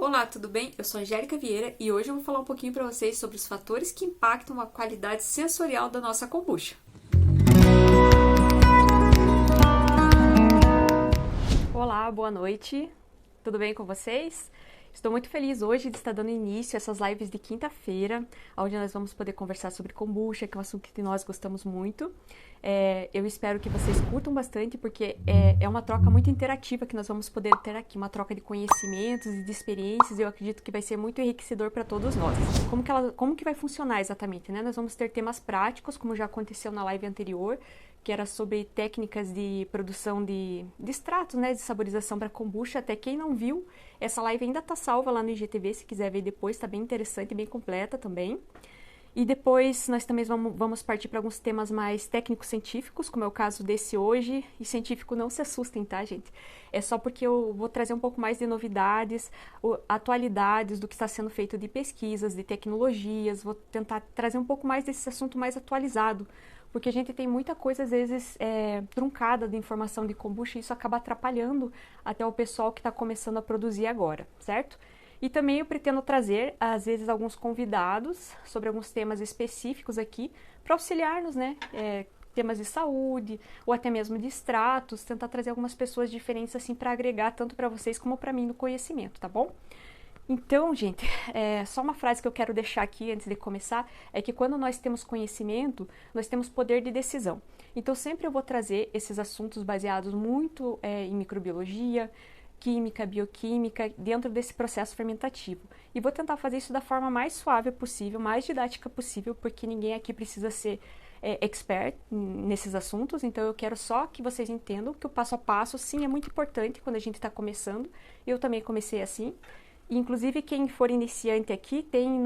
Olá, tudo bem? Eu sou a Angélica Vieira e hoje eu vou falar um pouquinho para vocês sobre os fatores que impactam a qualidade sensorial da nossa kombucha. Olá, boa noite. Tudo bem com vocês? Estou muito feliz hoje de estar dando início a essas lives de quinta-feira, onde nós vamos poder conversar sobre kombucha, que é um assunto que nós gostamos muito. Eu espero que vocês curtam bastante, porque é uma troca muito interativa que nós vamos poder ter aqui, uma troca de conhecimentos e de experiências, e eu acredito que vai ser muito enriquecedor para todos nós. Como que vai funcionar exatamente, né? Nós vamos ter temas práticos, como já aconteceu na live anterior, que era sobre técnicas de produção de extratos, né, de saborização para kombucha. Até quem não viu, essa live ainda está salva lá no IGTV, se quiser ver depois, está bem interessante e bem completa também. E depois nós também vamos partir para alguns temas mais técnico-científicos, como é o caso desse hoje. E científico, não se assustem, tá, gente? É só porque eu vou trazer um pouco mais de novidades, atualidades do que está sendo feito de pesquisas, de tecnologias. Vou tentar trazer um pouco mais desse assunto mais atualizado, porque a gente tem muita coisa, às vezes, truncada de informação de kombucha, e isso acaba atrapalhando até o pessoal que está começando a produzir agora, certo? E também eu pretendo trazer, às vezes, alguns convidados sobre alguns temas específicos aqui, para auxiliar-nos, né? Temas de saúde, ou até mesmo de extratos, tentar trazer algumas pessoas diferentes, assim, para agregar tanto para vocês como para mim no conhecimento, tá bom? Então, gente, só uma frase que eu quero deixar aqui antes de começar, é que quando nós temos conhecimento, nós temos poder de decisão. Então, sempre eu vou trazer esses assuntos baseados muito em microbiologia, química, bioquímica, dentro desse processo fermentativo. E vou tentar fazer isso da forma mais suave possível, mais didática possível, porque ninguém aqui precisa ser expert nesses assuntos. Então, eu quero só que vocês entendam que o passo a passo, sim, é muito importante quando a gente está começando. Eu também comecei assim. Inclusive, quem for iniciante aqui, tem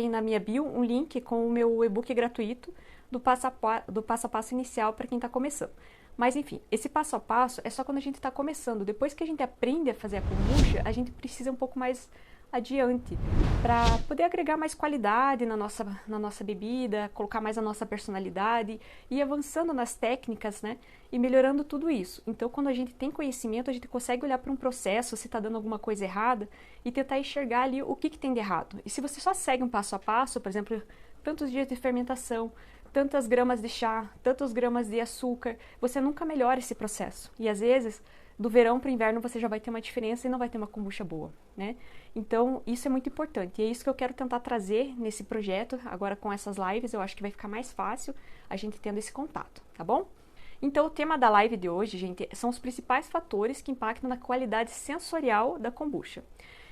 na minha bio um link com o meu e-book gratuito do passo a passo inicial para quem está começando. Mas, enfim, esse passo a passo é só quando a gente está começando. Depois que a gente aprende a fazer a kombucha, a gente precisa um pouco mais adiante para poder agregar mais qualidade na nossa bebida, colocar mais a nossa personalidade e ir avançando nas técnicas, né? E melhorando tudo isso. Então, quando a gente tem conhecimento, a gente consegue olhar para um processo, se está dando alguma coisa errada, e tentar enxergar ali o que tem de errado. E se você só segue um passo a passo, por exemplo, tantos dias de fermentação, tantas gramas de chá, tantos gramas de açúcar, você nunca melhora esse processo. E às vezes, do verão para o inverno, você já vai ter uma diferença e não vai ter uma kombucha boa, né? Então, isso é muito importante. E é isso que eu quero tentar trazer nesse projeto, agora com essas lives. Eu acho que vai ficar mais fácil a gente tendo esse contato, tá bom? Então, o tema da live de hoje, gente, são os principais fatores que impactam na qualidade sensorial da kombucha.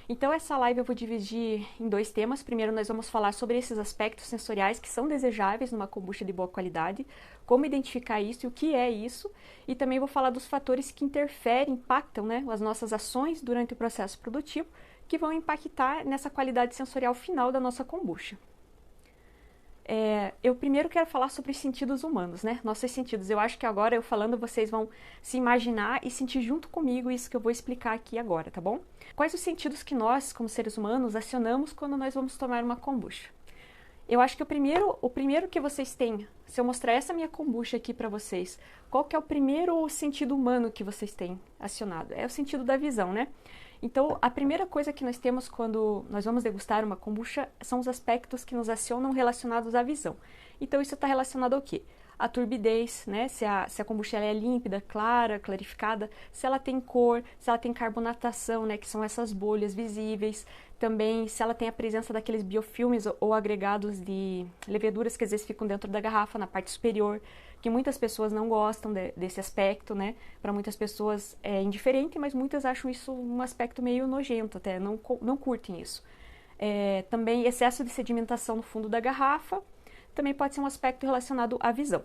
Então, essa live eu vou dividir em dois temas. Primeiro, nós vamos falar sobre esses aspectos sensoriais que são desejáveis numa kombucha de boa qualidade, como identificar isso e o que é isso. E também vou falar dos fatores que interferem, impactam, né, as nossas ações durante o processo produtivo, que vão impactar nessa qualidade sensorial final da nossa kombucha. Eu primeiro quero falar sobre os sentidos humanos, né? Nossos sentidos. Eu acho que agora, eu falando, vocês vão se imaginar e sentir junto comigo isso que eu vou explicar aqui agora, tá bom? Quais os sentidos que nós, como seres humanos, acionamos quando nós vamos tomar uma kombucha? Eu acho que o primeiro que vocês têm, se eu mostrar essa minha kombucha aqui para vocês, qual que é o primeiro sentido humano que vocês têm acionado? É o sentido da visão, né? Então, a primeira coisa que nós temos quando nós vamos degustar uma kombucha são os aspectos que nos acionam relacionados à visão. Então, isso está relacionado ao quê? A turbidez, né? Se a kombucha ela é límpida, clara, clarificada, se ela tem cor, se ela tem carbonatação, né? Que são essas bolhas visíveis. Também, se ela tem a presença daqueles biofilmes ou agregados de leveduras que às vezes ficam dentro da garrafa, na parte superior, que muitas pessoas não gostam desse aspecto, né? Para muitas pessoas é indiferente, mas muitas acham isso um aspecto meio nojento até, não curtem isso. Também excesso de sedimentação no fundo da garrafa, também pode ser um aspecto relacionado à visão.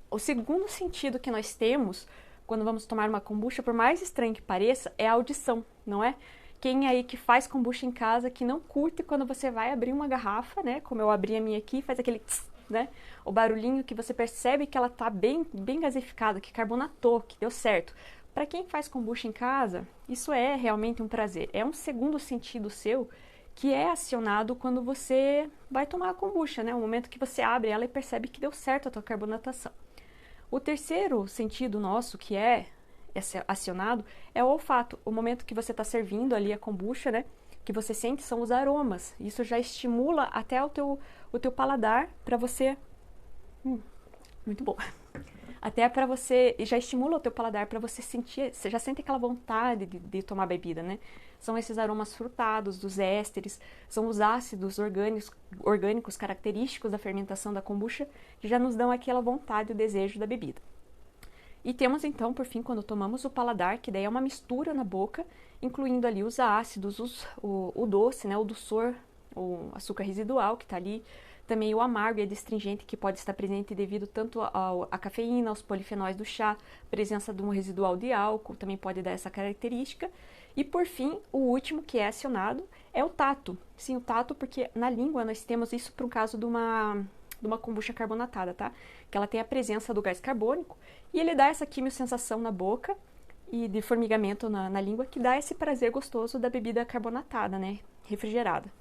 O segundo sentido que nós temos quando vamos tomar uma kombucha, por mais estranho que pareça, é a audição, não é? Quem aí que faz kombucha em casa, que não curte quando você vai abrir uma garrafa, né? Como eu abri a minha aqui, faz aquele tss, né? O barulhinho que você percebe que ela tá bem gasificada, que carbonatou, que deu certo. Para quem faz kombucha em casa, isso é realmente um prazer. É um segundo sentido seu que é acionado quando você vai tomar a kombucha, né? O momento que você abre ela e percebe que deu certo a tua carbonatação. O terceiro sentido nosso, que é acionado é o olfato. O momento que você está servindo ali a kombucha, né, que você sente são os aromas. Isso já estimula até o teu paladar para você... muito bom. Até para você, já estimula o teu paladar para você sentir, você já sente aquela vontade de tomar bebida, né? São esses aromas frutados, dos ésteres, são os ácidos orgânicos característicos da fermentação da kombucha que já nos dão aquela vontade e o desejo da bebida. E temos então, por fim, quando tomamos o paladar, que daí é uma mistura na boca, incluindo ali os ácidos, o doce, né, o doçor, o açúcar residual que está ali, também o amargo e adstringente que pode estar presente devido tanto à cafeína, aos polifenóis do chá, presença de um residual de álcool também pode dar essa característica. E por fim, o último que é acionado é o tato. Sim, o tato, porque na língua nós temos isso para o caso de uma kombucha carbonatada, tá? Que ela tem a presença do gás carbônico e ele dá essa quimiosensação na boca e de formigamento na língua que dá esse prazer gostoso da bebida carbonatada, né? Refrigerada.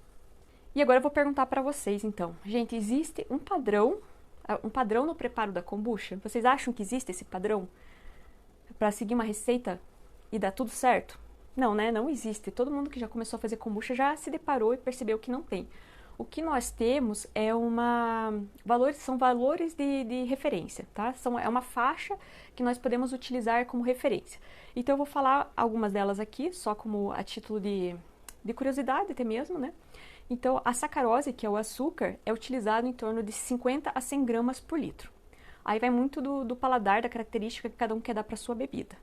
E agora eu vou perguntar para vocês, então. Gente, existe um padrão no preparo da kombucha? Vocês acham que existe esse padrão para seguir uma receita e dar tudo certo? Não, né? Não existe. Todo mundo que já começou a fazer kombucha já se deparou e percebeu que não tem. O que nós temos são valores de referência, tá? É uma faixa que nós podemos utilizar como referência. Então eu vou falar algumas delas aqui, só como a título de curiosidade até mesmo, né? Então, a sacarose, que é o açúcar, é utilizado em torno de 50 a 100 gramas por litro. Aí vai muito do paladar, da característica que cada um quer dar para sua bebida.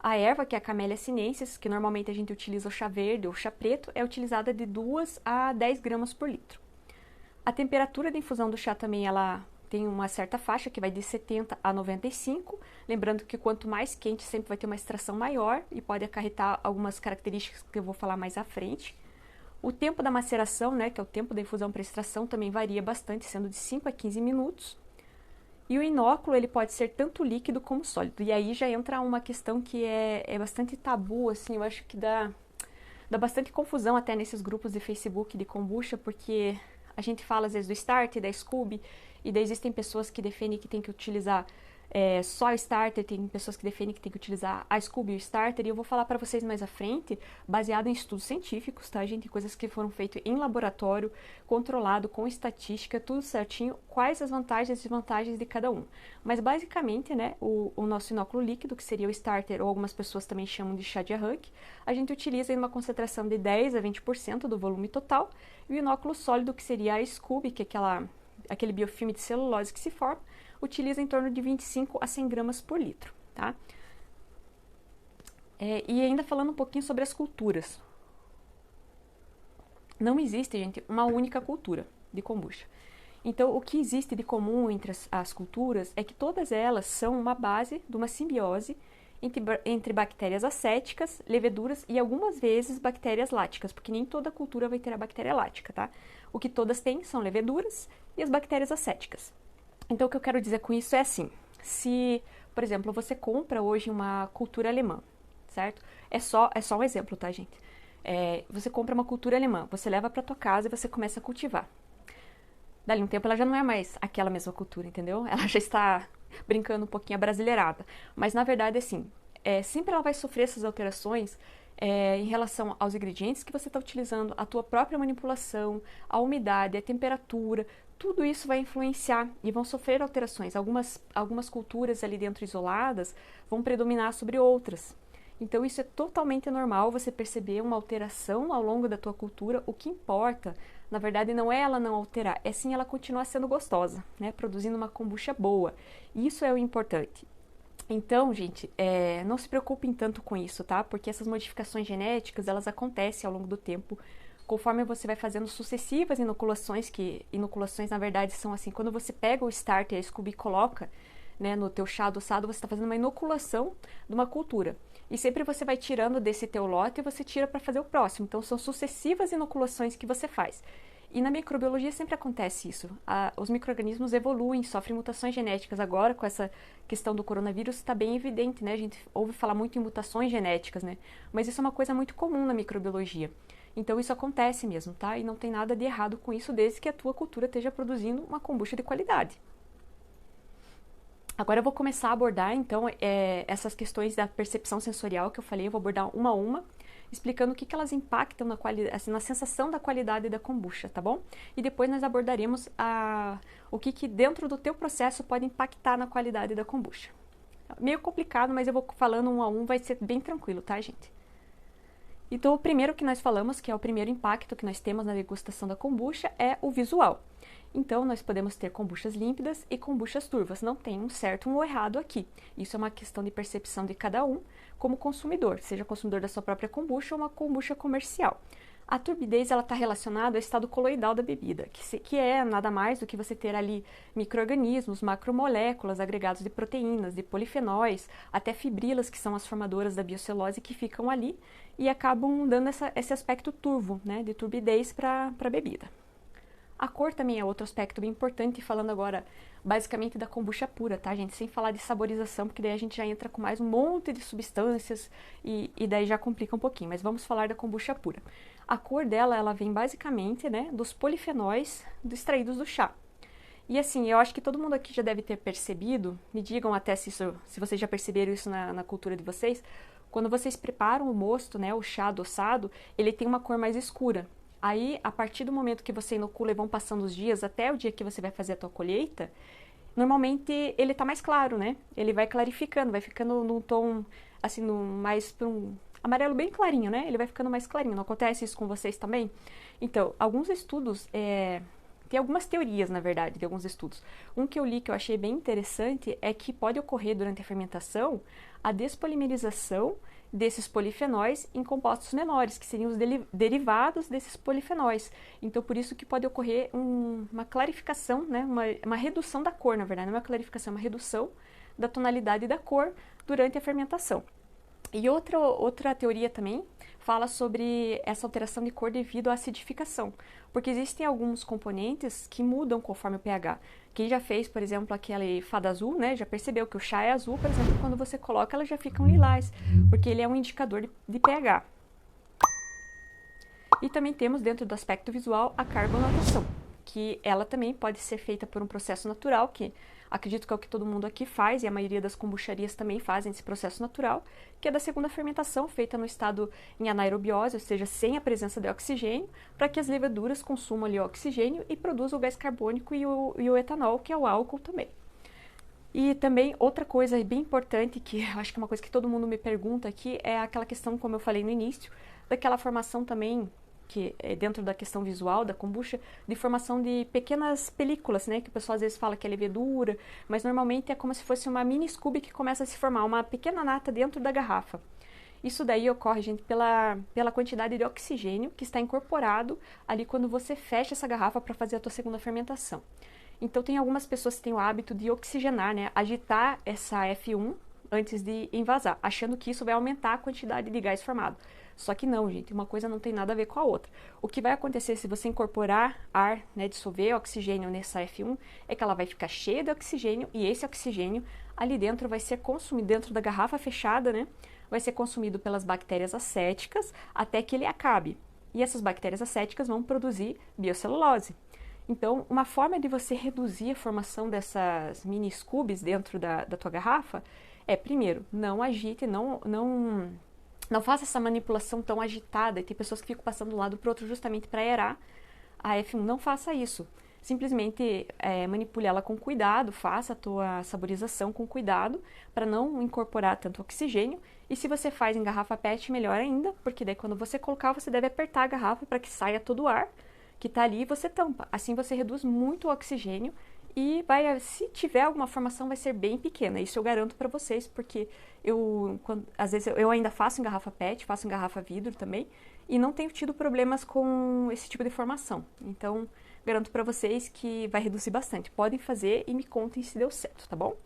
A erva, que é a Camellia sinensis, que normalmente a gente utiliza o chá verde ou chá preto, é utilizada de 2 a 10 gramas por litro. A temperatura de infusão do chá também ela tem uma certa faixa, que vai de 70 a 95. Lembrando que quanto mais quente, sempre vai ter uma extração maior e pode acarretar algumas características que eu vou falar mais à frente. O tempo da maceração, né, que é o tempo da infusão para extração, também varia bastante, sendo de 5 a 15 minutos. E o inóculo, ele pode ser tanto líquido como sólido. E aí já entra uma questão que é bastante tabu, assim, eu acho que dá bastante confusão até nesses grupos de Facebook de kombucha, porque a gente fala às vezes do starter, da Scooby, e daí existem pessoas que defendem que tem que utilizar só starter, tem pessoas que defendem que tem que utilizar a Scooby e o starter, e eu vou falar para vocês mais à frente, baseado em estudos científicos, tá, gente? Coisas que foram feitas em laboratório, controlado, com estatística, tudo certinho, quais as vantagens e desvantagens de cada um. Mas basicamente, né, o nosso inóculo líquido, que seria o starter, ou algumas pessoas também chamam de chá de arranque, a gente utiliza em uma concentração de 10 a 20% do volume total, e o inóculo sólido, que seria a Scooby, que é aquele biofilme de celulose que se forma, utiliza em torno de 25 a 100 gramas por litro, tá? E ainda falando um pouquinho sobre as culturas. Não existe, gente, uma única cultura de kombucha. Então, o que existe de comum entre as culturas é que todas elas são uma base de uma simbiose entre bactérias acéticas, leveduras e algumas vezes bactérias láticas, porque nem toda cultura vai ter a bactéria lática, tá? O que todas têm são leveduras e as bactérias acéticas. Então, o que eu quero dizer com isso é assim, se, por exemplo, você compra hoje uma cultura alemã, certo? É só um exemplo, tá, gente? Você compra uma cultura alemã, você leva para tua casa e você começa a cultivar. Dali um tempo ela já não é mais aquela mesma cultura, entendeu? Ela já está brincando um pouquinho abrasileirada. Mas, na verdade, assim, sempre ela vai sofrer essas alterações em relação aos ingredientes que você está utilizando, a tua própria manipulação, a umidade, a temperatura, tudo isso vai influenciar e vão sofrer alterações. Algumas culturas ali dentro isoladas vão predominar sobre outras. Então isso é totalmente normal você perceber uma alteração ao longo da tua cultura. O que importa, na verdade, não é ela não alterar, é sim ela continuar sendo gostosa, né? Produzindo uma kombucha boa. Isso é o importante. Então, gente, não se preocupem tanto com isso, tá? Porque essas modificações genéticas, elas acontecem ao longo do tempo, conforme você vai fazendo sucessivas inoculações, que inoculações, na verdade, são assim, quando você pega o starter, a Scooby, e coloca, né, no teu chá adoçado, você está fazendo uma inoculação de uma cultura. E sempre você vai tirando desse teu lote e você tira para fazer o próximo. Então, são sucessivas inoculações que você faz. E na microbiologia sempre acontece isso. Os micro-organismos evoluem, sofrem mutações genéticas. Agora, com essa questão do coronavírus, está bem evidente, né? A gente ouve falar muito em mutações genéticas, né? Mas isso é uma coisa muito comum na microbiologia. Então, isso acontece mesmo, tá? E não tem nada de errado com isso, desde que a tua cultura esteja produzindo uma kombucha de qualidade. Agora eu vou começar a abordar, então, essas questões da percepção sensorial que eu falei, eu vou abordar uma a uma, explicando o que elas impactam assim, na sensação da qualidade da kombucha, tá bom? E depois nós abordaremos o que dentro do teu processo pode impactar na qualidade da kombucha. Meio complicado, mas eu vou falando um a um, vai ser bem tranquilo, tá, gente? Então, o primeiro que nós falamos, que é o primeiro impacto que nós temos na degustação da kombucha, é o visual. Então, nós podemos ter kombuchas límpidas e kombuchas turvas. Não tem um certo ou um errado aqui. Isso é uma questão de percepção de cada um como consumidor, seja consumidor da sua própria kombucha ou uma kombucha comercial. A turbidez está relacionada ao estado coloidal da bebida, que é nada mais do que você ter ali micro-organismos, macromoléculas, agregados de proteínas, de polifenóis, até fibrilas, que são as formadoras da biocelulose, que ficam ali e acabam dando esse aspecto turvo, né, de turbidez para a bebida. A cor também é outro aspecto bem importante, falando agora basicamente da kombucha pura, tá, gente? Sem falar de saborização, porque daí a gente já entra com mais um monte de substâncias e daí já complica um pouquinho, mas vamos falar da kombucha pura. A cor dela, ela vem basicamente, né, dos polifenóis extraídos do chá. E assim, eu acho que todo mundo aqui já deve ter percebido, me digam até se vocês já perceberam isso na cultura de vocês, quando vocês preparam o mosto, né, o chá adoçado, ele tem uma cor mais escura. Aí, a partir do momento que você inocula e vão passando os dias, até o dia que você vai fazer a tua colheita, normalmente ele tá mais claro, né? Ele vai clarificando, vai ficando num tom, assim, mais para um amarelo bem clarinho, né? Ele vai ficando mais clarinho. Não acontece isso com vocês também? Então, alguns estudos, tem algumas teorias, na verdade, de alguns estudos. Um que eu li que eu achei bem interessante é que pode ocorrer durante a fermentação a despolimerização desses polifenóis em compostos menores, que seriam os derivados desses polifenóis. Então, por isso que pode ocorrer uma clarificação, né? uma redução da cor, na verdade, não é uma clarificação, é uma redução da tonalidade da cor durante a fermentação. E outra teoria também fala sobre essa alteração de cor devido à acidificação, porque existem alguns componentes que mudam conforme o pH. Quem já fez, por exemplo, aquele fada azul, né, já percebeu que o chá é azul, por exemplo, quando você coloca, elas já ficam lilás, porque ele é um indicador de pH. E também temos, dentro do aspecto visual, a carbonatação, que ela também pode ser feita por um processo natural, que acredito que é o que todo mundo aqui faz, e a maioria das kombucharias também fazem esse processo natural, que é da segunda fermentação, feita no estado em anaerobiose, ou seja, sem a presença de oxigênio, para que as levaduras consumam ali o oxigênio e produzam o gás carbônico e o etanol, que é o álcool também. E também outra coisa bem importante, que eu acho que é uma coisa que todo mundo me pergunta aqui, é aquela questão, como eu falei no início, daquela formação também, que é dentro da questão visual da kombucha, de formação de pequenas películas, né, que o pessoal às vezes fala que é levedura, mas normalmente é como se fosse uma mini scooby que começa a se formar, uma pequena nata dentro da garrafa. Isso daí ocorre, gente, pela quantidade de oxigênio que está incorporado ali quando você fecha essa garrafa para fazer a tua segunda fermentação. Então, tem algumas pessoas que têm o hábito de oxigenar, né, agitar essa F1 antes de envasar, achando que isso vai aumentar a quantidade de gás formado. Só que não, gente, uma coisa não tem nada a ver com a outra. O que vai acontecer se você incorporar ar, né, dissolver oxigênio nessa F1, é que ela vai ficar cheia de oxigênio e esse oxigênio ali dentro vai ser consumido, dentro da garrafa fechada, né, vai ser consumido pelas bactérias acéticas até que ele acabe. E essas bactérias acéticas vão produzir biocelulose. Então, uma forma de você reduzir a formação dessas mini scoobies dentro da tua garrafa é, primeiro, não agite, não faça essa manipulação tão agitada. E tem pessoas que ficam passando de um lado para o outro justamente para aerar a F1. Não faça isso. Simplesmente manipule ela com cuidado, faça a tua saborização com cuidado para não incorporar tanto oxigênio. E se você faz em garrafa PET, melhor ainda, porque daí quando você colocar, você deve apertar a garrafa para que saia todo o ar que está ali e você tampa. Assim você reduz muito o oxigênio e se tiver alguma formação, vai ser bem pequena. Isso eu garanto para vocês, porque às vezes eu ainda faço em garrafa PET, faço em garrafa vidro também, e não tenho tido problemas com esse tipo de formação. Então, garanto para vocês que vai reduzir bastante. Podem fazer e me contem se deu certo, tá bom?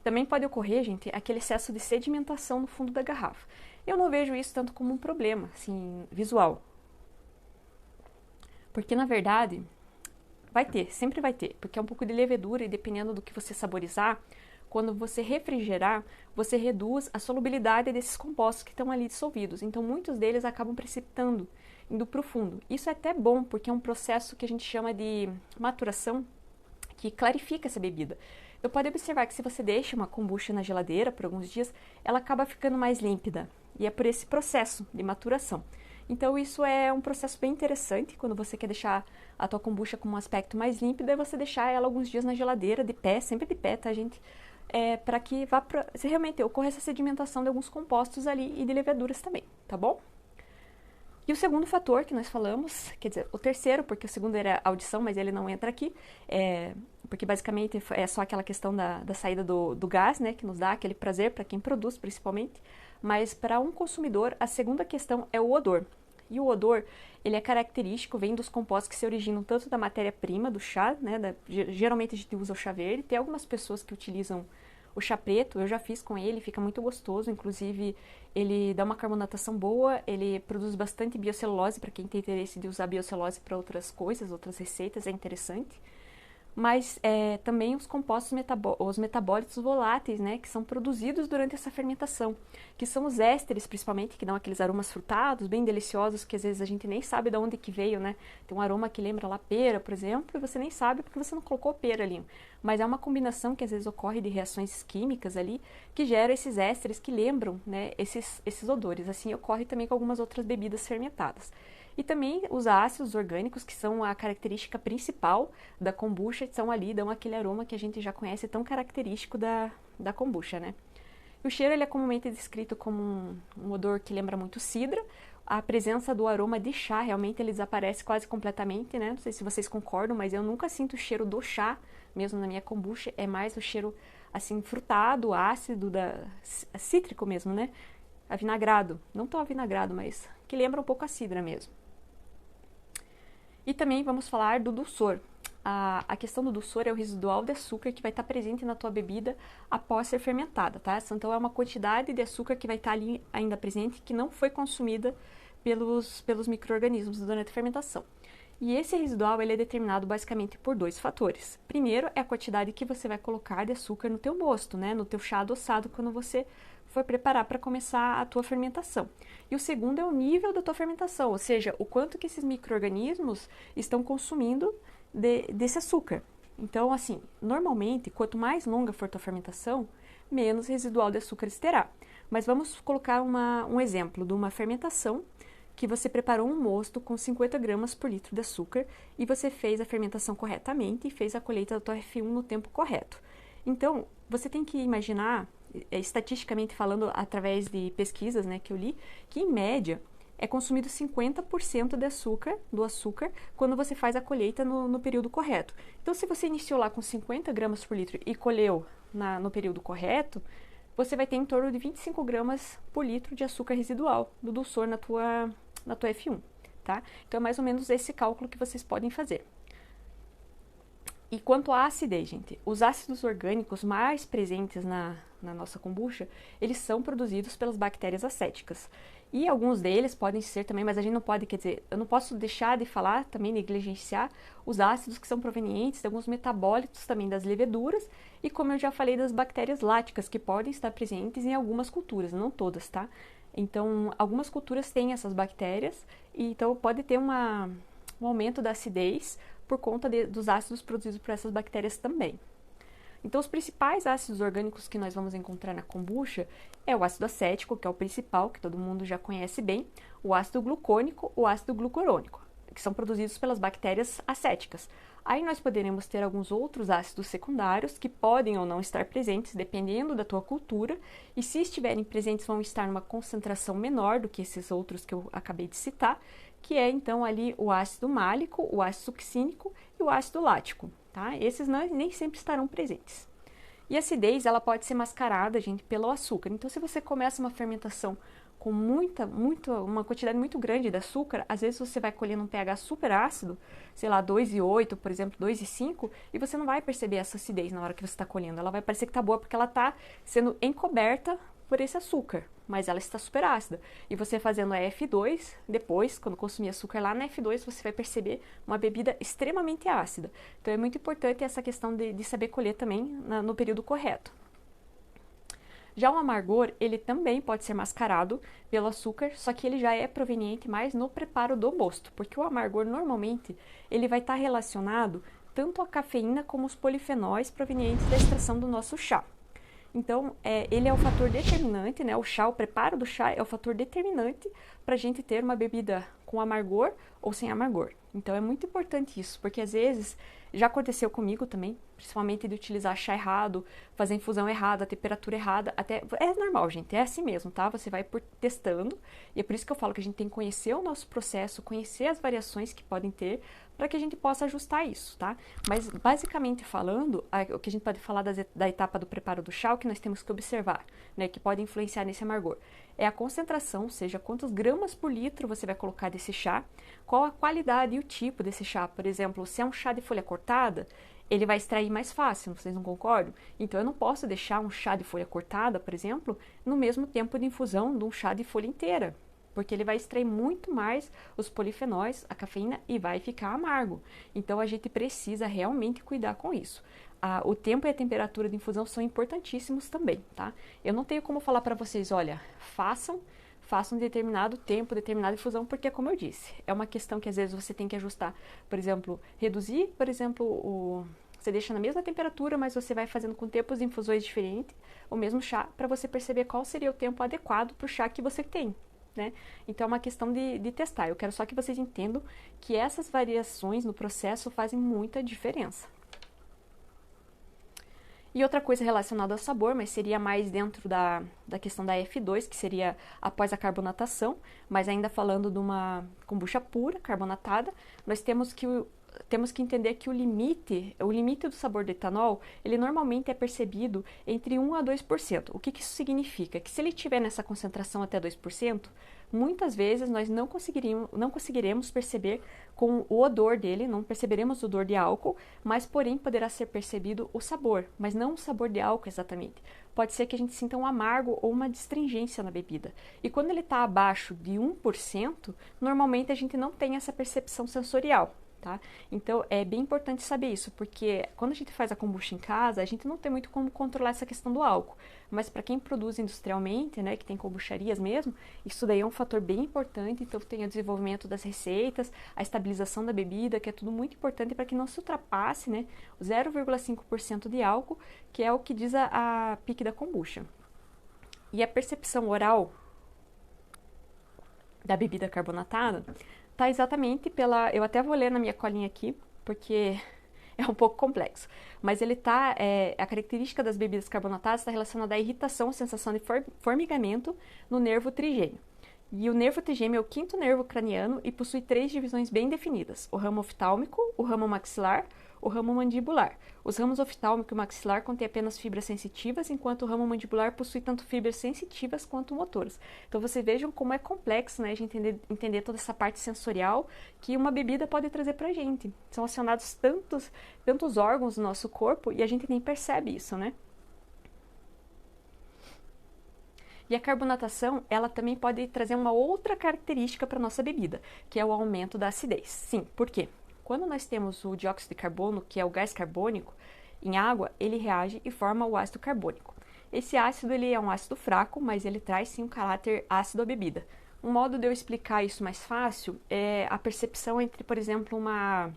Também pode ocorrer, gente, aquele excesso de sedimentação no fundo da garrafa. Eu não vejo isso tanto como um problema, assim, visual. Porque, na verdade, sempre vai ter, porque é um pouco de levedura e dependendo do que você saborizar, quando você refrigerar, você reduz a solubilidade desses compostos que estão ali dissolvidos. Então, muitos deles acabam precipitando, indo para o fundo. Isso é até bom, porque é um processo que a gente chama de maturação, que clarifica essa bebida. Eu pode observar que se você deixa uma kombucha na geladeira por alguns dias, ela acaba ficando mais límpida. E é por esse processo de maturação. Então isso é um processo bem interessante, quando você quer deixar a tua kombucha com um aspecto mais límpido, é você deixar ela alguns dias na geladeira, de pé, sempre de pé, tá, gente? Para que vá se realmente ocorra essa sedimentação de alguns compostos ali e de leveduras também, tá bom? E o segundo fator que nós falamos, quer dizer, o terceiro, porque o segundo era a audição, mas ele não entra aqui, porque basicamente é só aquela questão da saída do gás, né, que nos dá aquele prazer para quem produz, principalmente. Mas para um consumidor, a segunda questão é o odor. E o odor, ele é característico, vem dos compostos que se originam tanto da matéria-prima, do chá, né, geralmente a gente usa o chá verde, tem algumas pessoas que utilizam o chá preto, eu já fiz com ele, fica muito gostoso, inclusive ele dá uma carbonatação boa, ele produz bastante biocelulose, para quem tem interesse de usar biocelulose para outras coisas, outras receitas, é interessante. Mas também os compostos os metabólitos voláteis, né, que são produzidos durante essa fermentação, que são os ésteres, principalmente, que dão aqueles aromas frutados, bem deliciosos, que às vezes a gente nem sabe de onde que veio, né? Tem um aroma que lembra lá pera, por exemplo, e você nem sabe porque você não colocou pera ali. Mas é uma combinação que às vezes ocorre de reações químicas ali, que gera esses ésteres que lembram, né, esses odores. Assim ocorre também com algumas outras bebidas fermentadas. E também os ácidos orgânicos, que são a característica principal da kombucha, são ali, dão aquele aroma que a gente já conhece, tão característico da kombucha, né? E o cheiro ele é comumente descrito como um odor que lembra muito cidra. A presença do aroma de chá, realmente, ele desaparece quase completamente, né? Não sei se vocês concordam, mas eu nunca sinto o cheiro do chá, mesmo na minha kombucha. É mais o cheiro, assim, frutado, ácido, cítrico mesmo, né? Avinagrado. Não tão avinagrado, mas que lembra um pouco a cidra mesmo. E também vamos falar do dulçor. A questão do dulçor é o residual de açúcar que vai estar presente na tua bebida após ser fermentada, tá? Então é uma quantidade de açúcar que vai estar ali ainda presente que não foi consumida pelos micro-organismos durante a fermentação. E esse residual ele é determinado basicamente por dois fatores. Primeiro é a quantidade que você vai colocar de açúcar no teu mosto, né? No teu chá adoçado quando você for preparar para começar a tua fermentação. E o segundo é o nível da tua fermentação, ou seja, o quanto que esses micro-organismos estão consumindo desse açúcar. Então, assim, normalmente, quanto mais longa for tua fermentação, menos residual de açúcar terá. Mas vamos colocar um exemplo de uma fermentação que você preparou um mosto com 50 gramas por litro de açúcar e você fez a fermentação corretamente e fez a colheita da tua F1 no tempo correto. Então, você tem que imaginar, estatisticamente falando, através de pesquisas, né, que eu li, que em média é consumido 50% do açúcar quando você faz a colheita no período correto. Então, se você iniciou lá com 50 gramas por litro e colheu no período correto, você vai ter em torno de 25 gramas por litro de açúcar residual do dulçor na tua F1, tá? Então, é mais ou menos esse cálculo que vocês podem fazer. E quanto à acidez, gente, os ácidos orgânicos mais presentes na nossa kombucha, eles são produzidos pelas bactérias acéticas. E alguns deles podem ser também, mas a gente não pode, quer dizer, eu não posso deixar de falar, também negligenciar, os ácidos que são provenientes de alguns metabólitos também das leveduras e, como eu já falei, das bactérias láticas, que podem estar presentes em algumas culturas, não todas, tá? Então, algumas culturas têm essas bactérias, e então pode ter um aumento da acidez por conta dos ácidos produzidos por essas bactérias também. Então, os principais ácidos orgânicos que nós vamos encontrar na kombucha é o ácido acético, que é o principal, que todo mundo já conhece bem, o ácido glucônico, o ácido glucurônico, que são produzidos pelas bactérias acéticas. Aí nós poderemos ter alguns outros ácidos secundários que podem ou não estar presentes, dependendo da tua cultura, e se estiverem presentes vão estar numa concentração menor do que esses outros que eu acabei de citar, que é então ali o ácido málico, o ácido succínico e o ácido lático, tá? Esses nem sempre estarão presentes. E a acidez, ela pode ser mascarada, gente, pelo açúcar. Então, se você começa uma fermentação com uma quantidade muito grande de açúcar, às vezes você vai colhendo um pH super ácido, sei lá, 2,8, por exemplo, 2,5, e você não vai perceber essa acidez na hora que você está colhendo. Ela vai parecer que está boa porque ela está sendo encoberta por esse açúcar, mas ela está super ácida. E você fazendo a F2, depois, quando consumir açúcar lá na F2, você vai perceber uma bebida extremamente ácida. Então é muito importante essa questão de saber colher também no período correto. Já o amargor, ele também pode ser mascarado pelo açúcar, só que ele já é proveniente mais no preparo do mosto, porque o amargor normalmente ele vai estar relacionado tanto a cafeína como os polifenóis provenientes da extração do nosso chá. Então, ele é o fator determinante, né? O chá, o preparo do chá é o fator determinante para a gente ter uma bebida com amargor ou sem amargor. Então, é muito importante isso, porque às vezes já aconteceu comigo também, principalmente de utilizar chá errado, fazer infusão errada, temperatura errada, até é normal, gente, é assim mesmo, tá? Você vai testando, e é por isso que eu falo que a gente tem que conhecer o nosso processo, conhecer as variações que podem ter, para que a gente possa ajustar isso, tá? Mas, basicamente falando, o que a gente pode falar da etapa do preparo do chá, o que nós temos que observar, né, que pode influenciar nesse amargor, é a concentração, ou seja, quantos gramas por litro você vai colocar desse chá, qual a qualidade e o tipo desse chá. Por exemplo, se é um chá de folha cortada, ele vai extrair mais fácil, vocês não concordam? Então, eu não posso deixar um chá de folha cortada, por exemplo, no mesmo tempo de infusão de um chá de folha inteira, porque ele vai extrair muito mais os polifenóis, a cafeína, e vai ficar amargo. Então, a gente precisa realmente cuidar com isso. O tempo e a temperatura de infusão são importantíssimos também, tá? Eu não tenho como falar para vocês, olha, façam determinado tempo, determinada infusão, porque, como eu disse, é uma questão que às vezes você tem que ajustar. Por exemplo, reduzir, por exemplo, você deixa na mesma temperatura, mas você vai fazendo com tempos de infusões diferentes, o mesmo chá, para você perceber qual seria o tempo adequado para o chá que você tem. Né? Então é uma questão de testar. Eu quero só que vocês entendam que essas variações no processo fazem muita diferença. E outra coisa relacionada ao sabor, mas seria mais dentro da questão da F2, que seria após a carbonatação, mas ainda falando de uma kombucha pura, carbonatada, nós temos que entender que o limite do sabor do etanol, ele normalmente é percebido entre 1 a 2%. O que isso significa? Que se ele estiver nessa concentração até 2%, muitas vezes nós não conseguiremos perceber com o odor dele, não perceberemos o odor de álcool, mas porém poderá ser percebido o sabor, mas não o sabor de álcool exatamente. Pode ser que a gente sinta um amargo ou uma astringência na bebida. E quando ele está abaixo de 1%, normalmente a gente não tem essa percepção sensorial. Tá? Então, é bem importante saber isso, porque quando a gente faz a kombucha em casa, a gente não tem muito como controlar essa questão do álcool. Mas para quem produz industrialmente, né, que tem kombucharias mesmo, isso daí é um fator bem importante. Então, tem o desenvolvimento das receitas, a estabilização da bebida, que é tudo muito importante para que não se ultrapasse, né, o 0,5% de álcool, que é o que diz a PIC da kombucha. E a percepção oral da bebida carbonatada tá exatamente eu até vou ler na minha colinha aqui, porque é um pouco complexo, mas ele a característica das bebidas carbonatadas está relacionada à irritação, sensação de formigamento no nervo trigêmeo. E o nervo trigêmeo é o quinto nervo craniano e possui 3 divisões bem definidas: o ramo oftálmico, o ramo maxilar, o ramo mandibular. Os ramos oftálmico e maxilar contêm apenas fibras sensitivas, enquanto o ramo mandibular possui tanto fibras sensitivas quanto motoras. Então, vocês vejam como é complexo, né, de entender toda essa parte sensorial que uma bebida pode trazer pra gente. São acionados tantos órgãos do nosso corpo e a gente nem percebe isso, né? E a carbonatação, ela também pode trazer uma outra característica para a nossa bebida, que é o aumento da acidez. Sim, por quê? Quando nós temos o dióxido de carbono, que é o gás carbônico, em água, ele reage e forma o ácido carbônico. Esse ácido ele é um ácido fraco, mas ele traz sim um caráter ácido à bebida. Um modo de eu explicar isso mais fácil é a percepção entre, por exemplo, uma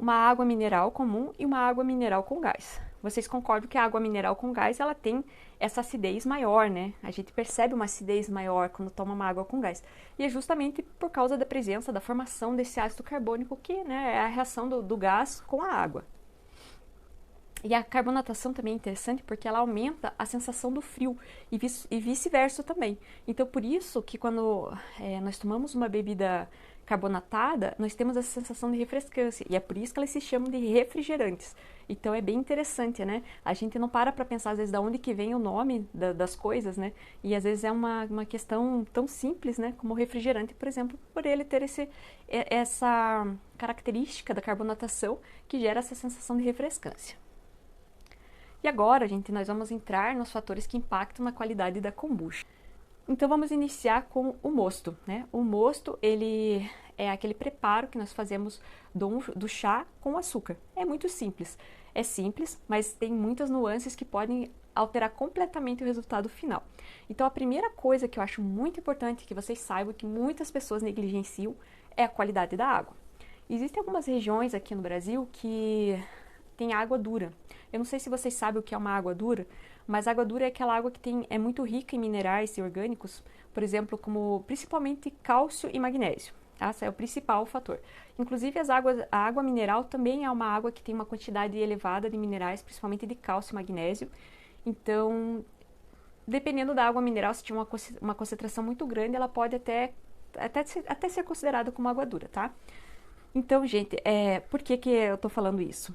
água mineral comum e uma água mineral com gás. Vocês concordam que a água mineral com gás, ela tem essa acidez maior, né? A gente percebe uma acidez maior quando toma uma água com gás. E é justamente por causa da presença, da formação desse ácido carbônico que, né, é a reação do gás com a água. E a carbonatação também é interessante porque ela aumenta a sensação do frio e vice-versa também. Então, por isso que quando nós tomamos uma bebida carbonatada, nós temos essa sensação de refrescância. E é por isso que elas se chamam de refrigerantes. Então, é bem interessante, né? A gente não para pensar, às vezes, de onde que vem o nome das coisas, né? E, às vezes, é uma questão tão simples, né? Como o refrigerante, por exemplo, por ele ter essa característica da carbonatação que gera essa sensação de refrescância. E agora, gente, nós vamos entrar nos fatores que impactam na qualidade da kombucha. Então, vamos iniciar com o mosto, né? O mosto, ele é aquele preparo que nós fazemos do chá com açúcar. É muito simples. É simples, mas tem muitas nuances que podem alterar completamente o resultado final. Então, a primeira coisa que eu acho muito importante que vocês saibam, que muitas pessoas negligenciam, é a qualidade da água. Existem algumas regiões aqui no Brasil que tem água dura. Eu não sei se vocês sabem o que é uma água dura, mas água dura é aquela água que é muito rica em minerais e orgânicos, por exemplo, como principalmente cálcio e magnésio. Tá? Esse é o principal fator. Inclusive, a água mineral também é uma água que tem uma quantidade elevada de minerais, principalmente de cálcio e magnésio. Então, dependendo da água mineral, se tiver uma concentração muito grande, ela pode até ser considerada como água dura, tá? Então, gente, por que eu tô falando isso?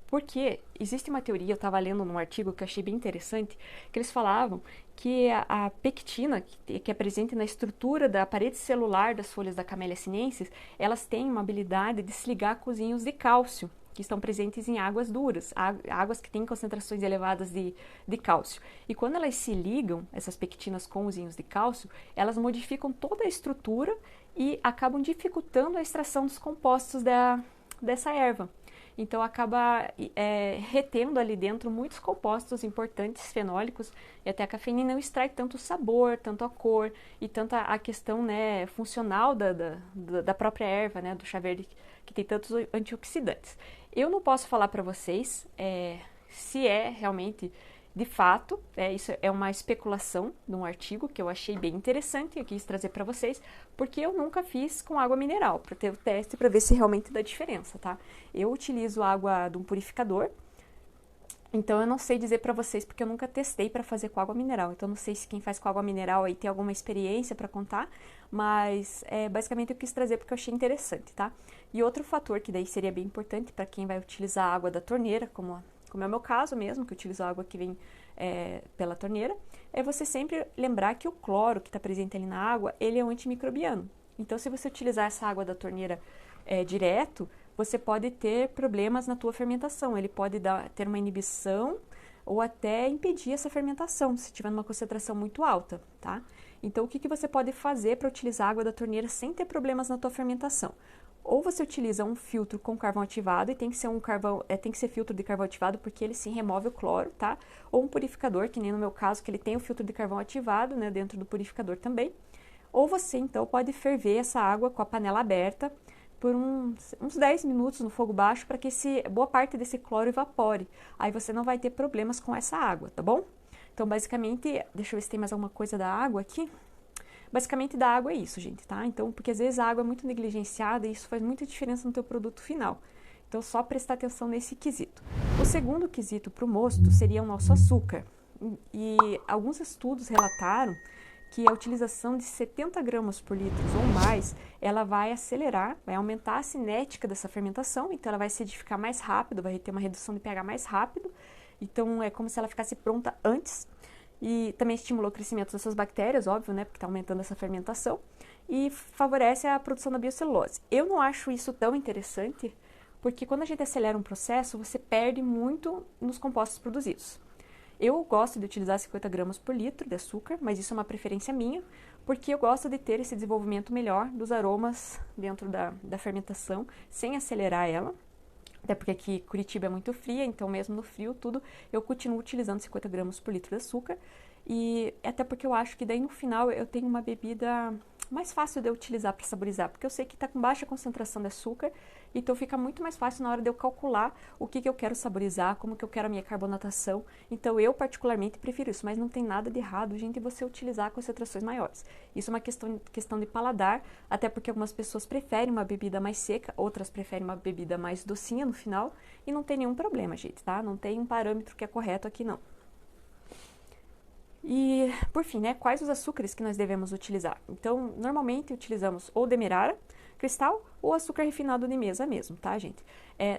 Porque existe uma teoria, eu estava lendo num artigo que eu achei bem interessante, que eles falavam que a pectina, que é presente na estrutura da parede celular das folhas da Camellia sinensis, elas têm uma habilidade de se ligar com os íons de cálcio, que estão presentes em águas duras, águas que têm concentrações elevadas de cálcio. E quando elas se ligam, essas pectinas com os íons de cálcio, elas modificam toda a estrutura e acabam dificultando a extração dos compostos dessa erva. Então acaba retendo ali dentro muitos compostos importantes fenólicos e até a cafeína não extrai tanto o sabor, tanto a cor e tanto a questão, né, funcional da própria erva, né, do chá verde, que tem tantos antioxidantes. Eu não posso falar para vocês se é realmente de fato, isso é uma especulação de um artigo que eu achei bem interessante e eu quis trazer para vocês, porque eu nunca fiz com água mineral, para ter o teste para ver se realmente dá diferença, tá? Eu utilizo água de um purificador, então eu não sei dizer para vocês, porque eu nunca testei para fazer com água mineral, então não sei se quem faz com água mineral aí tem alguma experiência para contar, mas basicamente eu quis trazer porque eu achei interessante, tá? E outro fator que daí seria bem importante para quem vai utilizar a água da torneira, como é o meu caso mesmo, que eu utilizo a água que vem pela torneira, é você sempre lembrar que o cloro que está presente ali na água, ele é um antimicrobiano. Então, se você utilizar essa água da torneira direto, você pode ter problemas na tua fermentação. Ele pode ter uma inibição ou até impedir essa fermentação, se tiver numa concentração muito alta, tá? Então, o que você pode fazer para utilizar a água da torneira sem ter problemas na tua fermentação? Ou você utiliza um filtro com carvão ativado, e tem que ser filtro de carvão ativado, porque ele sim remove o cloro, tá? Ou um purificador, que nem no meu caso, que ele tem o filtro de carvão ativado, né, dentro do purificador também. Ou você, então, pode ferver essa água com a panela aberta por uns 10 minutos no fogo baixo, para que boa parte desse cloro evapore. Aí você não vai ter problemas com essa água, tá bom? Então, basicamente, deixa eu ver se tem mais alguma coisa da água aqui. Basicamente, da água é isso, gente, tá? Então, porque às vezes a água é muito negligenciada e isso faz muita diferença no teu produto final. Então, só prestar atenção nesse quesito. O segundo quesito para o mosto seria o nosso açúcar. E alguns estudos relataram que a utilização de 70 gramas por litro ou mais, ela vai acelerar, vai aumentar a cinética dessa fermentação, então ela vai se edificar mais rápido, vai ter uma redução de pH mais rápido. Então, é como se ela ficasse pronta antes. E também estimula o crescimento dessas bactérias, óbvio, né, porque está aumentando essa fermentação, e favorece a produção da biocelulose. Eu não acho isso tão interessante, porque quando a gente acelera um processo, você perde muito nos compostos produzidos. Eu gosto de utilizar 50 gramas por litro de açúcar, mas isso é uma preferência minha, porque eu gosto de ter esse desenvolvimento melhor dos aromas dentro da fermentação, sem acelerar ela. Até porque aqui Curitiba é muito fria, então mesmo no frio tudo, eu continuo utilizando 50 gramas por litro de açúcar. E até porque eu acho que daí no final eu tenho uma bebida mais fácil de eu utilizar para saborizar, porque eu sei que está com baixa concentração de açúcar, então fica muito mais fácil na hora de eu calcular o que eu quero saborizar, como que eu quero a minha carbonatação. Então eu particularmente prefiro isso, mas não tem nada de errado, gente, você utilizar concentrações maiores. Isso é uma questão de paladar, até porque algumas pessoas preferem uma bebida mais seca, outras preferem uma bebida mais docinha no final, e não tem nenhum problema, gente, tá? Não tem um parâmetro que é correto aqui, não. E, por fim, né, quais os açúcares que nós devemos utilizar? Então, normalmente utilizamos ou demerara, cristal ou açúcar refinado de mesa mesmo, tá, gente?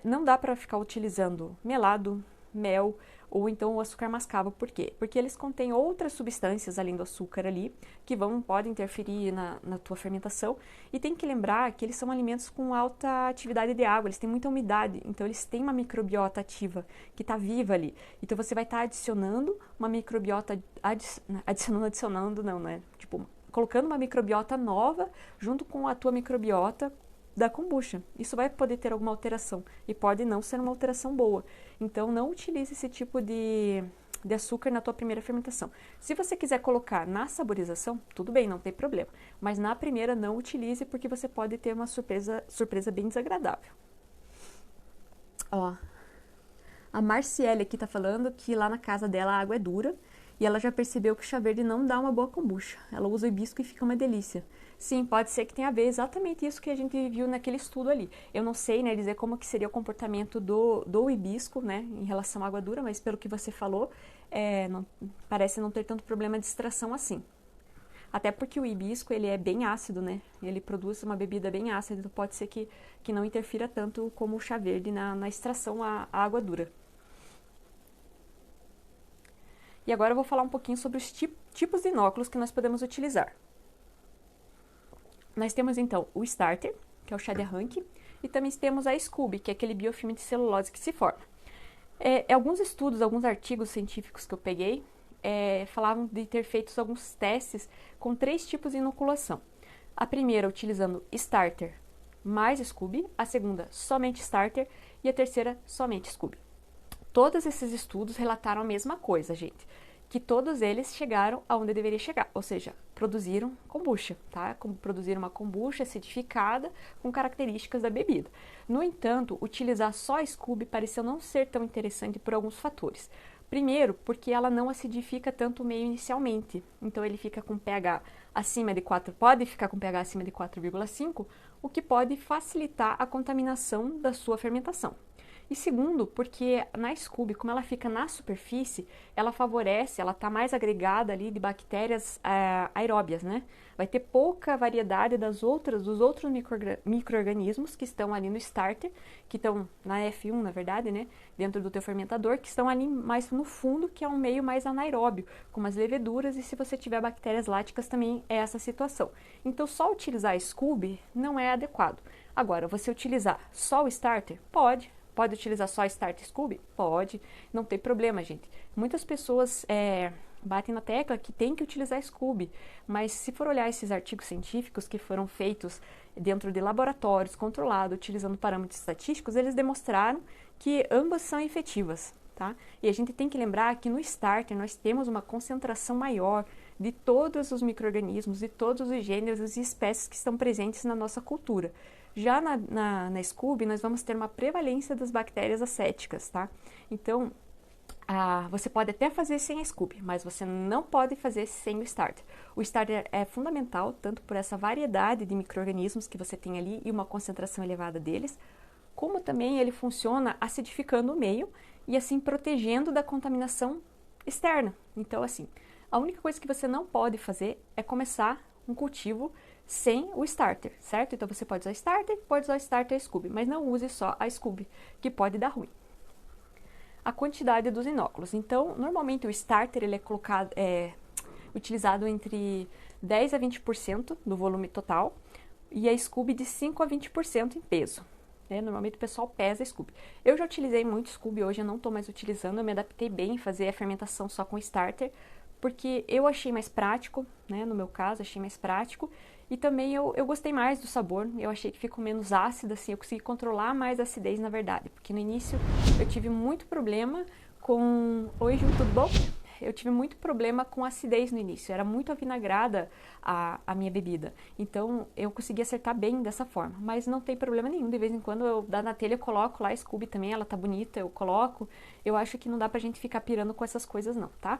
Não dá para ficar utilizando melado, mel ou então o açúcar mascavo. Por quê? Porque eles contêm outras substâncias além do açúcar ali, que podem interferir na tua fermentação. E tem que lembrar que eles são alimentos com alta atividade de água, eles têm muita umidade, então eles têm uma microbiota ativa, que está viva ali. Então você vai estar adicionando uma microbiota, adicionando não, né? Tipo, colocando uma microbiota nova junto com a tua microbiota da kombucha. Isso vai poder ter alguma alteração e pode não ser uma alteração boa. Então, não utilize esse tipo de de açúcar na tua primeira fermentação. Se você quiser colocar na saborização, tudo bem, não tem problema. Mas na primeira não utilize, porque você pode ter uma surpresa bem desagradável. Ó, a Marciele aqui tá falando que lá na casa dela a água é dura e ela já percebeu que o chá verde não dá uma boa kombucha. Ela usa o hibisco e fica uma delícia. Sim, pode ser que tenha a ver exatamente isso que a gente viu naquele estudo ali. Eu não sei, né, dizer como que seria o comportamento do hibisco, né, em relação à água dura, mas pelo que você falou, parece não ter tanto problema de extração assim. Até porque o hibisco, ele é bem ácido, né, ele produz uma bebida bem ácida, então pode ser que não interfira tanto como o chá verde na extração à água dura. E agora eu vou falar um pouquinho sobre os tipos de inóculos que nós podemos utilizar. Nós temos então o starter, que é o chá de arranque, e também temos a scooby, que é aquele biofilme de celulose que se forma. Alguns estudos, alguns artigos científicos que eu peguei, falavam de ter feito alguns testes com 3 tipos de inoculação. A primeira utilizando starter mais scooby, a segunda somente starter e a terceira somente scooby. Todos esses estudos relataram a mesma coisa, gente, que todos eles chegaram aonde deveria chegar, ou seja, produziram kombucha, tá? Produziram uma kombucha acidificada com características da bebida. No entanto, utilizar só Scooby pareceu não ser tão interessante por alguns fatores. Primeiro, porque ela não acidifica tanto o meio inicialmente, então ele fica com pH acima de 4, pode ficar com pH acima de 4,5, o que pode facilitar a contaminação da sua fermentação. E segundo, porque na Scooby, como ela fica na superfície, ela favorece, ela está mais agregada ali de bactérias aeróbias, né? Vai ter pouca variedade dos outros micro-organismos que estão ali no starter, que estão na F1, na verdade, né? Dentro do teu fermentador, que estão ali mais no fundo, que é um meio mais anaeróbio, como as leveduras, e se você tiver bactérias láticas também é essa situação. Então, só utilizar Scooby não é adequado. Agora, você utilizar só o starter? Pode. Pode utilizar só Start Scooby? Pode, não tem problema, gente. Muitas pessoas batem na tecla que tem que utilizar Scooby, mas se for olhar esses artigos científicos que foram feitos dentro de laboratórios controlados, utilizando parâmetros estatísticos, eles demonstraram que ambas são efetivas, tá? E a gente tem que lembrar que no Starter nós temos uma concentração maior de todos os micro-organismos, de todos os gêneros e espécies que estão presentes na nossa cultura. Já na Scooby, nós vamos ter uma prevalência das bactérias acéticas, tá? Então, você pode até fazer sem a Scooby, mas você não pode fazer sem o Starter. O Starter é fundamental, tanto por essa variedade de micro-organismos que você tem ali e uma concentração elevada deles, como também ele funciona acidificando o meio e assim protegendo da contaminação externa. Então, assim, a única coisa que você não pode fazer é começar um cultivo sem o starter, certo? Então você pode usar starter, pode usar starter Scooby, mas não use só a Scooby, que pode dar ruim. A quantidade dos inóculos. Então, normalmente o starter ele é utilizado entre 10 a 20% do volume total e a Scooby de 5 a 20% em peso. Normalmente o pessoal pesa Scooby. Eu já utilizei muito Scooby, hoje eu não estou mais utilizando, eu me adaptei bem a fazer a fermentação só com starter, porque eu achei mais prático, né? No meu caso, achei mais prático. E também eu gostei mais do sabor, eu achei que ficou menos ácido, assim, eu consegui controlar mais a acidez, na verdade. Porque no início eu tive muito problema com... Oi, Ju, tudo bom? Eu tive muito problema com acidez no início, era muito avinagrada a minha bebida. Então, eu consegui acertar bem dessa forma, mas não tem problema nenhum. De vez em quando, na telha eu coloco lá a Scooby também, ela tá bonita, eu coloco. Eu acho que não dá pra gente ficar pirando com essas coisas não, tá?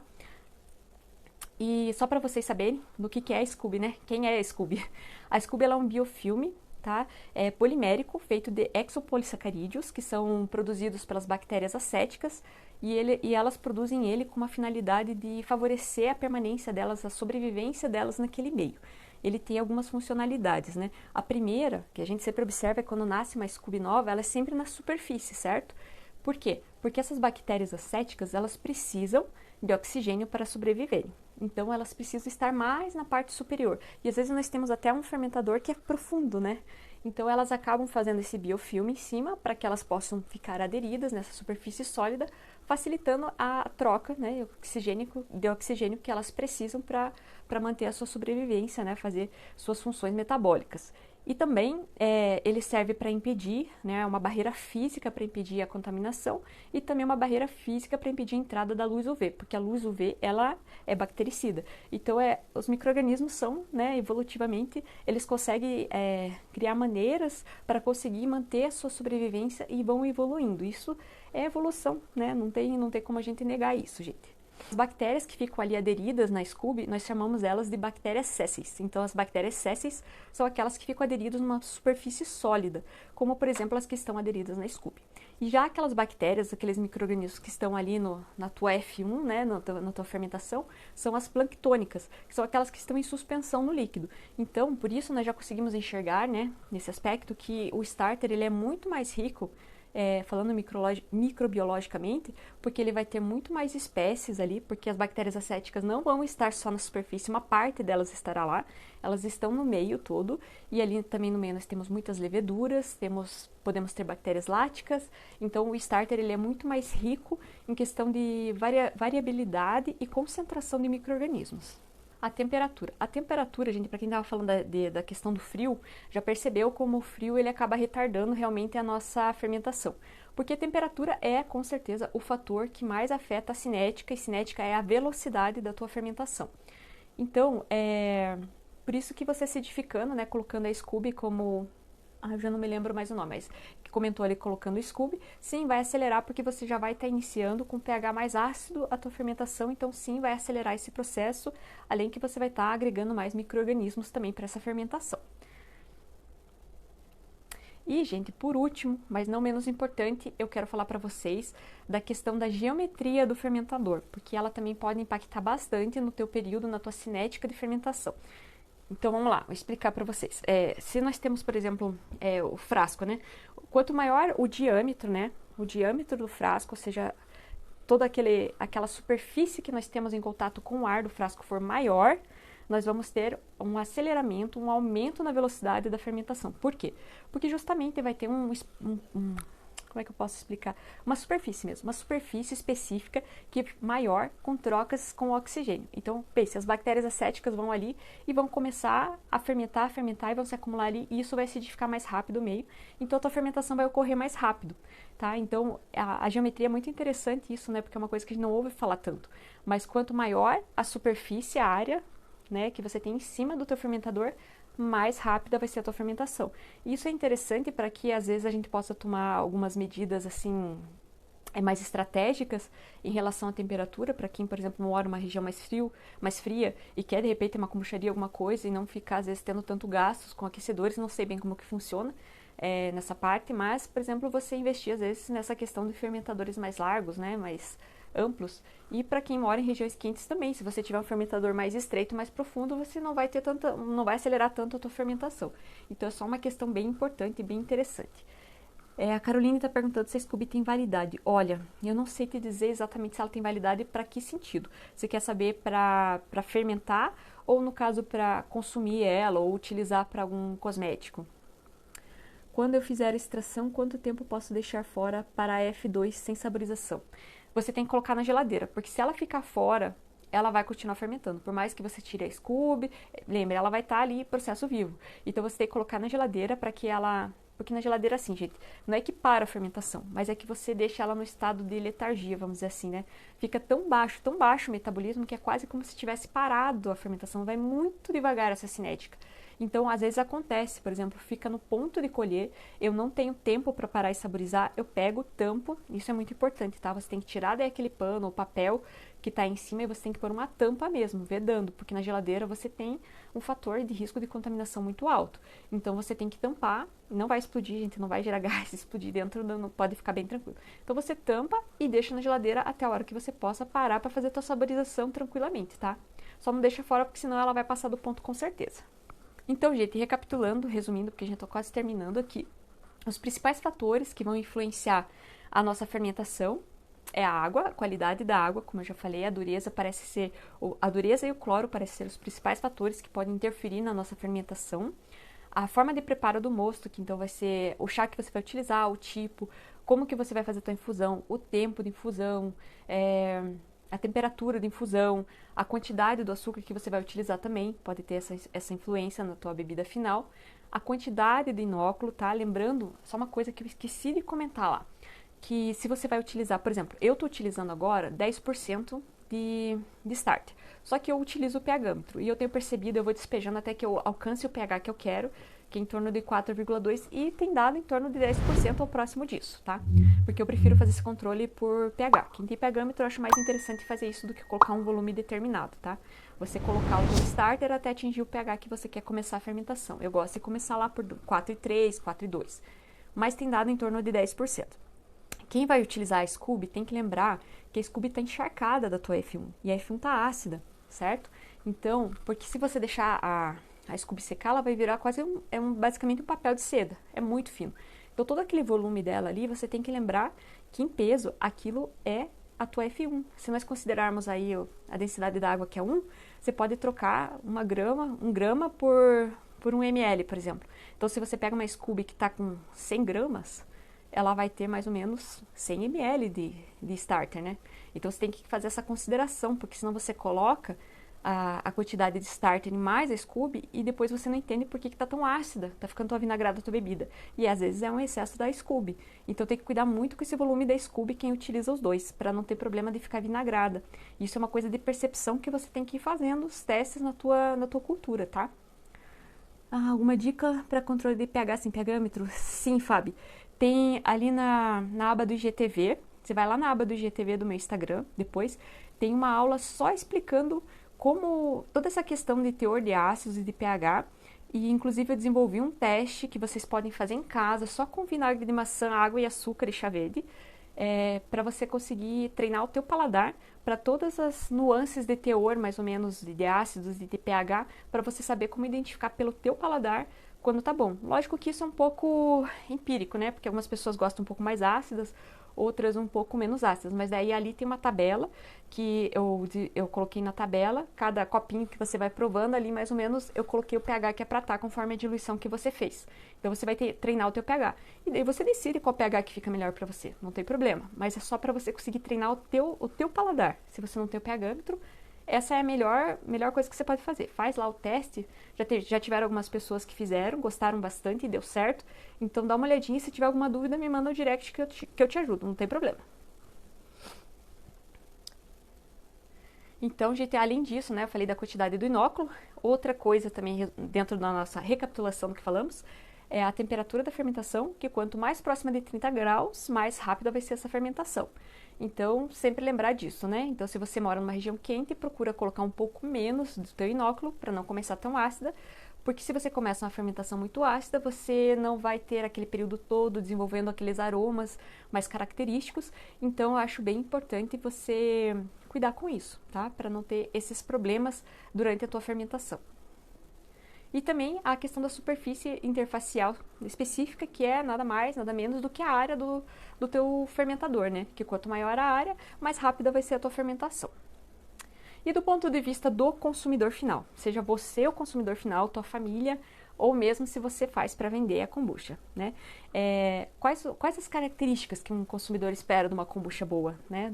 E só para vocês saberem do que é a Scooby, né? Quem é a Scooby? A Scooby ela é um biofilme, tá? É polimérico feito de exopolissacarídeos, que são produzidos pelas bactérias acéticas, e elas produzem ele com uma finalidade de favorecer a permanência delas, a sobrevivência delas naquele meio. Ele tem algumas funcionalidades, né? A primeira, que a gente sempre observa, é quando nasce uma Scooby nova, ela é sempre na superfície, certo? Por quê? Porque essas bactérias acéticas, elas precisam de oxigênio para sobreviverem. Então, elas precisam estar mais na parte superior. E às vezes nós temos até um fermentador que é profundo, né? Então, elas acabam fazendo esse biofilme em cima para que elas possam ficar aderidas nessa superfície sólida, facilitando a troca, né, de oxigênio que elas precisam para manter a sua sobrevivência, né, fazer suas funções metabólicas. E também ele serve para impedir, né, uma barreira física para impedir a contaminação e também uma barreira física para impedir a entrada da luz UV, porque a luz UV ela é bactericida. Então os micro-organismos são, né, evolutivamente, eles conseguem criar maneiras para conseguir manter a sua sobrevivência e vão evoluindo. Isso é evolução, né? Não tem como a gente negar isso, gente. As bactérias que ficam ali aderidas na SCOBY, nós chamamos elas de bactérias sésseis. Então, as bactérias sésseis são aquelas que ficam aderidas numa superfície sólida, como, por exemplo, as que estão aderidas na SCOBY. E já aquelas bactérias, aqueles micro-organismos que estão ali na tua F1, né, na tua fermentação, são as planctônicas, que são aquelas que estão em suspensão no líquido. Então, por isso, nós já conseguimos enxergar, né, nesse aspecto, que o starter ele é muito mais rico, falando microbiologicamente, porque ele vai ter muito mais espécies ali, porque as bactérias acéticas não vão estar só na superfície, uma parte delas estará lá, elas estão no meio todo, e ali também no meio nós temos muitas leveduras, podemos ter bactérias láticas, então o starter ele é muito mais rico em questão de variabilidade e concentração de micro-organismos. A temperatura, gente, para quem estava falando da questão do frio, já percebeu como o frio ele acaba retardando realmente a nossa fermentação. Porque a temperatura é, com certeza, o fator que mais afeta a cinética, e cinética é a velocidade da tua fermentação. Então, por isso que você acidificando, né, colocando a SCOBY como... eu já não me lembro mais o nome, mas que comentou ali colocando o SCOBY, sim, vai acelerar porque você já vai estar iniciando com pH mais ácido a tua fermentação, então sim, vai acelerar esse processo, além que você vai estar agregando mais micro-organismos também para essa fermentação. E, gente, por último, mas não menos importante, eu quero falar para vocês da questão da geometria do fermentador, porque ela também pode impactar bastante no teu período, na tua cinética de fermentação. Então, vamos lá, vou explicar para vocês. Se nós temos, por exemplo, o frasco, né? Quanto maior o diâmetro, né? O diâmetro do frasco, ou seja, toda aquela superfície que nós temos em contato com o ar do frasco for maior, nós vamos ter um aceleramento, um aumento na velocidade da fermentação. Por quê? Porque justamente vai ter como é que eu posso explicar? Uma superfície mesmo, uma superfície específica que é maior com trocas com oxigênio. Então, pense, as bactérias acéticas vão ali e vão começar a fermentar e vão se acumular ali e isso vai acidificar mais rápido o meio. Então, a tua fermentação vai ocorrer mais rápido, tá? Então, a geometria é muito interessante isso, né? Porque é uma coisa que a gente não ouve falar tanto. Mas quanto maior a superfície, a área, né, que você tem em cima do teu fermentador, mais rápida vai ser a tua fermentação. Isso é interessante para que às vezes a gente possa tomar algumas medidas assim mais estratégicas em relação à temperatura, para quem, por exemplo, mora numa região mais fria e quer de repente uma kombucharia, alguma coisa e não ficar às vezes tendo tanto gastos com aquecedores, não sei bem como que funciona nessa parte, mas, por exemplo, você investir às vezes nessa questão de fermentadores mais largos, né, mais amplos, e para quem mora em regiões quentes também, se você tiver um fermentador mais estreito, mais profundo, você não vai acelerar tanto a tua fermentação. Então é só uma questão bem importante e bem interessante. A Caroline está perguntando se a SCOBY tem validade. Olha, eu não sei te dizer exatamente se ela tem validade para que sentido. Você quer saber para fermentar ou, no caso, para consumir ela ou utilizar para algum cosmético? Quando eu fizer a extração, quanto tempo posso deixar fora para a F2 sem saborização? Você tem que colocar na geladeira, porque se ela ficar fora, ela vai continuar fermentando. Por mais que você tire a SCOBY, lembra, ela vai estar ali em processo vivo. Então você tem que colocar na geladeira para que ela... Porque na geladeira, assim, gente, não é que para a fermentação, mas é que você deixa ela no estado de letargia, vamos dizer assim, né? Fica tão baixo o metabolismo que é quase como se tivesse parado a fermentação. Vai muito devagar essa cinética. Então, às vezes acontece, por exemplo, fica no ponto de colher, eu não tenho tempo para parar e saborizar, eu pego, tampo, isso é muito importante, tá? Você tem que tirar daí aquele pano ou papel que está em cima e você tem que pôr uma tampa mesmo, vedando, porque na geladeira você tem um fator de risco de contaminação muito alto. Então, você tem que tampar, não vai explodir, gente, não vai gerar gás, explodir dentro, não pode ficar bem tranquilo. Então, você tampa e deixa na geladeira até a hora que você possa parar para fazer a tua saborização tranquilamente, tá? Só não deixa fora, porque senão ela vai passar do ponto com certeza. Então, gente, recapitulando, resumindo, porque a gente está quase terminando aqui, os principais fatores que vão influenciar a nossa fermentação é a água, a qualidade da água, como eu já falei, a dureza e o cloro parecem ser os principais fatores que podem interferir na nossa fermentação. A forma de preparo do mosto, que então vai ser o chá que você vai utilizar, o tipo, como que você vai fazer a tua infusão, o tempo de infusão, a temperatura de infusão, a quantidade do açúcar que você vai utilizar também, pode ter essa influência na tua bebida final. a quantidade de inóculo, tá? Lembrando, só uma coisa que eu esqueci de comentar lá, que se você vai utilizar, por exemplo, eu estou utilizando agora 10% de start, só que eu utilizo o pHmetro e eu tenho percebido, eu vou despejando até que eu alcance o pH que eu quero, que é em torno de 4,2 e tem dado em torno de 10% ao próximo disso, tá? Porque eu prefiro fazer esse controle por pH. Quem tem pHmetro eu acho mais interessante fazer isso do que colocar um volume determinado, tá? Você colocar o starter até atingir o pH que você quer começar a fermentação. Eu gosto de começar lá por 4,3, 4,2, mas tem dado em torno de 10%. Quem vai utilizar a Scooby tem que lembrar que a Scooby está encharcada da tua F1 e a F1 está ácida, certo? Então, porque se você deixar a Scooby secar, ela vai virar quase basicamente um papel de seda, é muito fino. Então, todo aquele volume dela ali, você tem que lembrar que em peso, aquilo é a tua F1. Se nós considerarmos aí a densidade da água que é 1, você pode trocar um grama por 1 ml, por exemplo. Então, se você pega uma Scooby que está com 100 gramas, ela vai ter mais ou menos 100 ml de starter, né? Então, você tem que fazer essa consideração, porque senão você coloca a quantidade de starter mais a Scooby e depois você não entende por que tá tão ácida, tá ficando tão avinagrada a tua bebida. E às vezes é um excesso da Scooby. Então tem que cuidar muito com esse volume da Scooby quem utiliza os dois, para não ter problema de ficar vinagrada. Isso é uma coisa de percepção que você tem que ir fazendo os testes na tua cultura, tá? Alguma dica para controle de pH sem pHmetro? Sim, Fábio. Tem ali na aba do IGTV, você vai lá na aba do IGTV do meu Instagram, depois, tem uma aula só explicando como toda essa questão de teor de ácidos e de pH, e inclusive eu desenvolvi um teste que vocês podem fazer em casa, só com vinagre de maçã, água e açúcar e chá verde, para você conseguir treinar o teu paladar para todas as nuances de teor, mais ou menos, de ácidos e de pH, para você saber como identificar pelo teu paladar quando tá bom. Lógico que isso é um pouco empírico, né? Porque algumas pessoas gostam um pouco mais ácidas, outras um pouco menos ácidas, mas daí ali tem uma tabela que eu coloquei na tabela, cada copinho que você vai provando ali, mais ou menos, eu coloquei o pH que é pra estar conforme a diluição que você fez. Então você vai treinar o teu pH. E daí você decide qual pH que fica melhor pra você, não tem problema. Mas é só pra você conseguir treinar o teu paladar. Se você não tem o pHmetro, essa é a melhor coisa que você pode fazer. Faz lá o teste. Já tiveram algumas pessoas que fizeram, gostaram bastante e deu certo. Então dá uma olhadinha. Se tiver alguma dúvida, me manda no direct que eu te ajudo. Não tem problema. Então, gente, além disso, né, eu falei da quantidade do inóculo. Outra coisa também dentro da nossa recapitulação do que falamos é a temperatura da fermentação, que quanto mais próxima de 30 graus, mais rápida vai ser essa fermentação. Então, sempre lembrar disso, né? Então, se você mora numa região quente, procura colocar um pouco menos do teu inóculo para não começar tão ácida, porque se você começa uma fermentação muito ácida, você não vai ter aquele período todo desenvolvendo aqueles aromas mais característicos. Então, eu acho bem importante você cuidar com isso, tá? Para não ter esses problemas durante a tua fermentação. E também a questão da superfície interfacial específica, que é nada mais, nada menos do que a área do teu fermentador, né? Que quanto maior a área, mais rápida vai ser a tua fermentação. E do ponto de vista do consumidor final, seja você o consumidor final, tua família, ou mesmo se você faz para vender a kombucha, né? Quais as características que um consumidor espera de uma kombucha boa, né?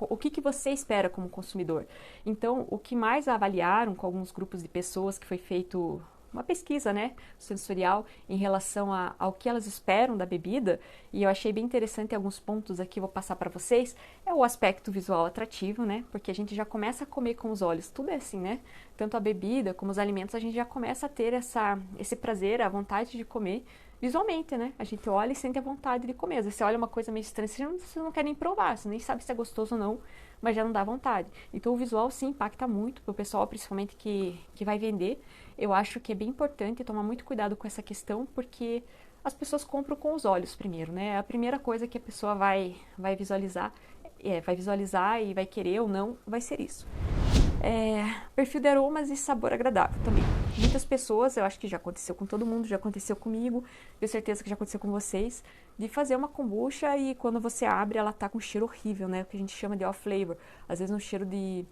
O que você espera como consumidor? Então, o que mais avaliaram com alguns grupos de pessoas que foi feito uma pesquisa, né, sensorial em relação ao que elas esperam da bebida, e eu achei bem interessante alguns pontos aqui, vou passar para vocês, é o aspecto visual atrativo, né, porque a gente já começa a comer com os olhos, tudo é assim, né, tanto a bebida como os alimentos, a gente já começa a ter esse prazer, a vontade de comer visualmente, né, a gente olha e sente a vontade de comer, às vezes você olha uma coisa meio estranha, você não quer nem provar, você nem sabe se é gostoso ou não, mas já não dá vontade. Então o visual sim impacta muito pro pessoal, principalmente que vai vender. Eu acho que é bem importante tomar muito cuidado com essa questão, porque as pessoas compram com os olhos primeiro, né? A primeira coisa que a pessoa vai visualizar e vai querer ou não, vai ser isso. Perfil de aromas e sabor agradável também. Muitas pessoas, eu acho que já aconteceu com todo mundo, já aconteceu comigo, tenho certeza que já aconteceu com vocês, de fazer uma kombucha e quando você abre ela tá com um cheiro horrível, né? O que a gente chama de off flavor. Às vezes um cheiro de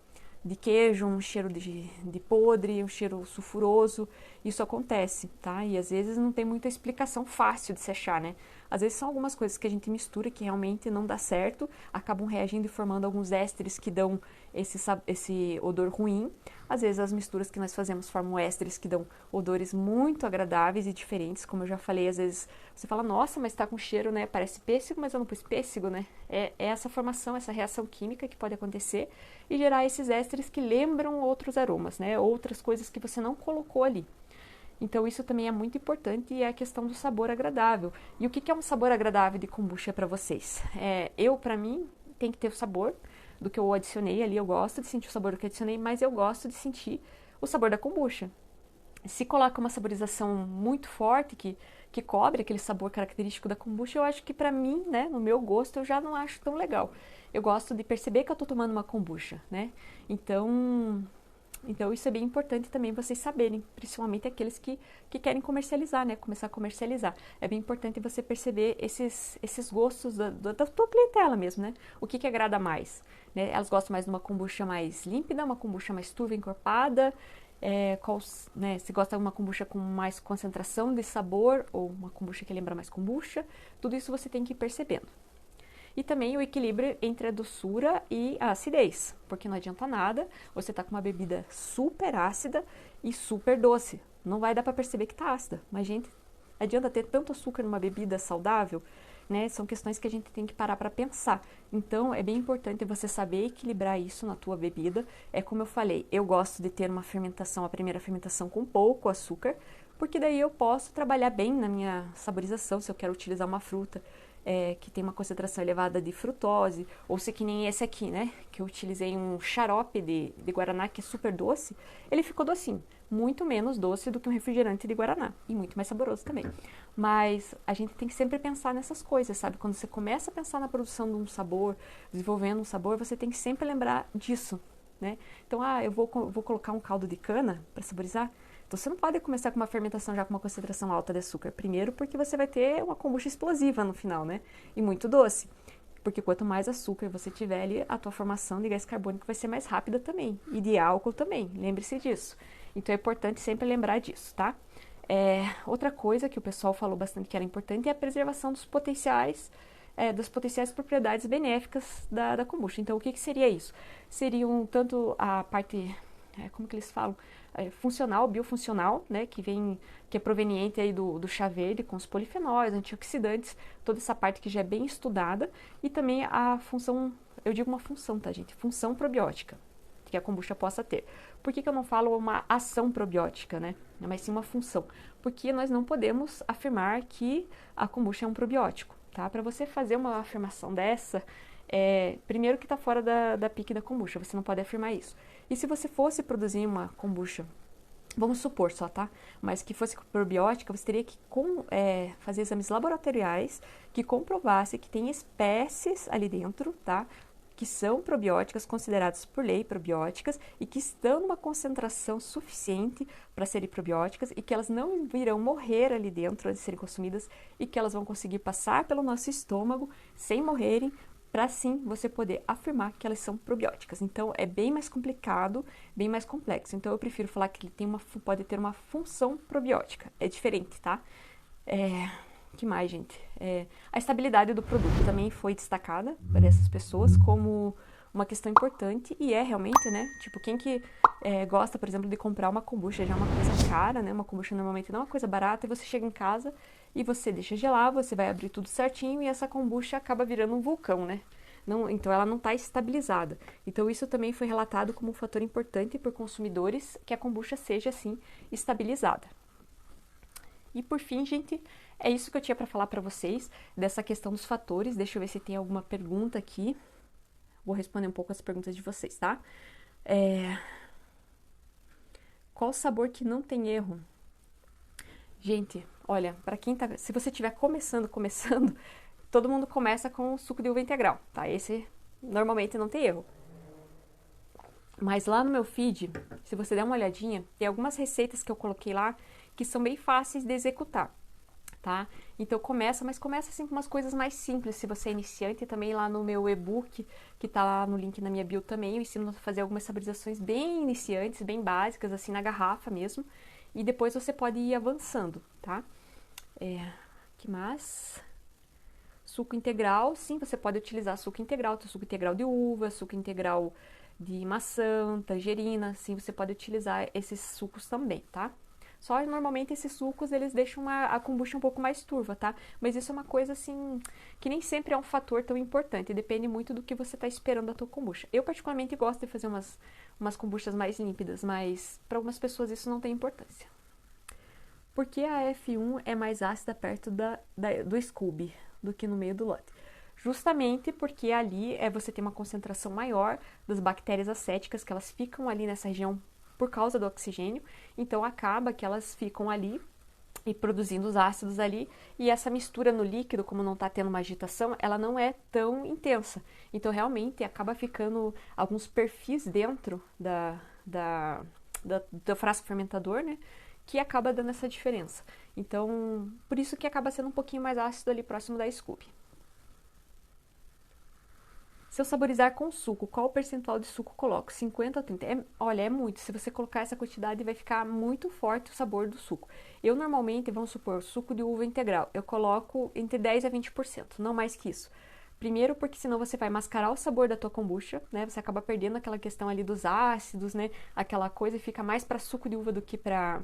queijo, um cheiro de podre, um cheiro sulfuroso. isso acontece, tá? E às vezes não tem muita explicação fácil de se achar, né? Às vezes são algumas coisas que a gente mistura que realmente não dá certo, acabam reagindo e formando alguns ésteres que dão esse odor ruim. Às vezes as misturas que nós fazemos formam ésteres que dão odores muito agradáveis e diferentes, como eu já falei, às vezes você fala, nossa, mas tá com cheiro, né? Parece pêssego, mas eu não pus pêssego, né? É essa formação, essa reação química que pode acontecer e gerar esses ésteres que lembram outros aromas, né? Outras coisas que você não colocou ali. Então isso também é muito importante e é a questão do sabor agradável. E o que é um sabor agradável de kombucha para vocês? Para mim, tem que ter o sabor do que eu adicionei ali. Eu gosto de sentir o sabor do que eu adicionei, mas eu gosto de sentir o sabor da kombucha. Se coloca uma saborização muito forte que cobre aquele sabor característico da kombucha, eu acho que para mim, né, no meu gosto, eu já não acho tão legal. Eu gosto de perceber que eu estou tomando uma kombucha, né? Então isso é bem importante também vocês saberem, principalmente aqueles que querem comercializar, né? Começar a comercializar. É bem importante você perceber esses gostos da tua clientela mesmo, né? O que agrada mais, né? Elas gostam mais de uma kombucha mais límpida, uma kombucha mais turva, encorpada, né? Se gosta de uma kombucha com mais concentração de sabor ou uma kombucha que lembra mais kombucha, tudo isso você tem que ir percebendo. E também o equilíbrio entre a doçura e a acidez, porque não adianta nada você tá com uma bebida super ácida e super doce. Não vai dar para perceber que tá ácida, mas gente, adianta ter tanto açúcar numa bebida saudável, né? São questões que a gente tem que parar para pensar. Então, é bem importante você saber equilibrar isso na tua bebida. É como eu falei, eu gosto de ter uma fermentação, a primeira fermentação com pouco açúcar, porque daí eu posso trabalhar bem na minha saborização, se eu quero utilizar uma fruta que tem uma concentração elevada de frutose, ou se que nem esse aqui, né, que eu utilizei um xarope de guaraná que é super doce, ele ficou docinho, muito menos doce do que um refrigerante de guaraná, e muito mais saboroso também. Mas a gente tem que sempre pensar nessas coisas, sabe? Quando você começa a pensar na produção de um sabor, desenvolvendo um sabor, você tem que sempre lembrar disso, né? Então, eu vou colocar um caldo de cana para saborizar. Então, você não pode começar com uma fermentação já com uma concentração alta de açúcar. Primeiro, porque você vai ter uma kombucha explosiva no final, né? E muito doce. Porque quanto mais açúcar você tiver ali, a tua formação de gás carbônico vai ser mais rápida também. E de álcool também. Lembre-se disso. Então, é importante sempre lembrar disso, tá? Outra coisa que o pessoal falou bastante que era importante é a preservação das potenciais propriedades benéficas da kombucha. Então, o que seria isso? Seriam tanto a parte, como que eles falam? Funcional, biofuncional, né, que é proveniente aí do chá verde com os polifenóis, antioxidantes, toda essa parte que já é bem estudada, e também a função, eu digo uma função, tá, gente? Função probiótica, que a kombucha possa ter. Por que eu não falo uma ação probiótica, né? Mas sim uma função. Porque nós não podemos afirmar que a kombucha é um probiótico, tá? Para você fazer uma afirmação dessa, primeiro que está fora da pique da kombucha, você não pode afirmar isso. E se você fosse produzir uma kombucha, vamos supor só, tá? Mas que fosse probiótica, você teria que fazer exames laboratoriais que comprovassem que tem espécies ali dentro, tá? Que são probióticas, consideradas por lei probióticas e que estão numa concentração suficiente para serem probióticas e que elas não virão morrer ali dentro antes de serem consumidas e que elas vão conseguir passar pelo nosso estômago sem morrerem, para sim você poder afirmar que elas são probióticas. Então, é bem mais complicado, bem mais complexo. Então, eu prefiro falar que ele pode ter uma função probiótica. É diferente, tá? Que mais, gente? A estabilidade do produto também foi destacada por essas pessoas como uma questão importante e realmente, né? Tipo, quem que gosta, por exemplo, de comprar uma kombucha, já é uma coisa cara, né? Uma kombucha normalmente não é uma coisa barata e você chega em casa e você deixa gelar, você vai abrir tudo certinho e essa kombucha acaba virando um vulcão, né? Não, então ela não está estabilizada. Então isso também foi relatado como um fator importante por consumidores que a kombucha seja assim estabilizada. E por fim, gente, é isso que eu tinha para falar para vocês dessa questão dos fatores. Deixa eu ver se tem alguma pergunta aqui. Vou responder um pouco as perguntas de vocês, tá? Qual sabor que não tem erro? Gente, olha, para quem tá, se você estiver começando, todo mundo começa com o suco de uva integral, tá? Esse normalmente não tem erro. Mas lá no meu feed, se você der uma olhadinha, tem algumas receitas que eu coloquei lá que são bem fáceis de executar, tá? Então começa assim com umas coisas mais simples, se você é iniciante, e também lá no meu e-book, que tá lá no link na minha bio também, eu ensino a fazer algumas saborizações bem iniciantes, bem básicas, assim na garrafa mesmo, e depois você pode ir avançando, tá? Que mais? Suco integral, sim, você pode utilizar suco integral, suco integral de uva, suco integral de maçã, tangerina, sim, você pode utilizar esses sucos também, tá? Só normalmente esses sucos, eles deixam a kombucha um pouco mais turva, tá? Mas isso é uma coisa, assim, que nem sempre é um fator tão importante, depende muito do que você tá esperando da tua kombucha. Eu, particularmente, gosto de fazer umas kombuchas mais límpidas, mas para algumas pessoas isso não tem importância. Por que a F1 é mais ácida perto do Scooby do que no meio do lote? Justamente porque ali você tem uma concentração maior das bactérias acéticas, que elas ficam ali nessa região por causa do oxigênio, então acaba que elas ficam ali e produzindo os ácidos ali, e essa mistura no líquido, como não está tendo uma agitação, ela não é tão intensa. Então realmente acaba ficando alguns perfis dentro do frasco fermentador, né? Que acaba dando essa diferença. Então, por isso que acaba sendo um pouquinho mais ácido ali próximo da Scooby. Se eu saborizar com suco, qual o percentual de suco coloco? 50 ou 30? Olha, é muito. Se você colocar essa quantidade, vai ficar muito forte o sabor do suco. Eu normalmente, vamos supor, suco de uva integral, eu coloco entre 10 a 20%, não mais que isso. Primeiro porque senão você vai mascarar o sabor da tua kombucha, né? Você acaba perdendo aquela questão ali dos ácidos, né? Aquela coisa fica mais para suco de uva do que para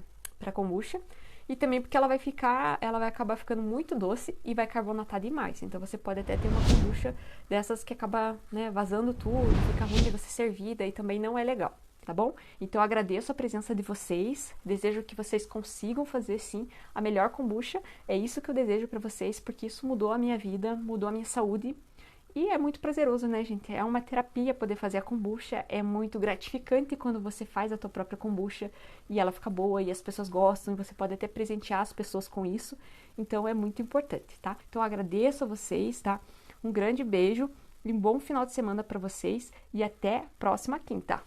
kombucha. E também porque ela vai acabar ficando muito doce e vai carbonatar demais. Então você pode até ter uma kombucha dessas que acaba, né, vazando tudo, fica ruim de você servir, daí também não é legal, tá bom? Então eu agradeço a presença de vocês, desejo que vocês consigam fazer sim a melhor kombucha. É isso que eu desejo para vocês, porque isso mudou a minha vida, mudou a minha saúde. E é muito prazeroso, né, gente? É uma terapia poder fazer a kombucha, é muito gratificante quando você faz a tua própria kombucha e ela fica boa e as pessoas gostam e você pode até presentear as pessoas com isso. Então é muito importante, tá? Então eu agradeço a vocês, tá? Um grande beijo e um bom final de semana para vocês e até próxima quinta.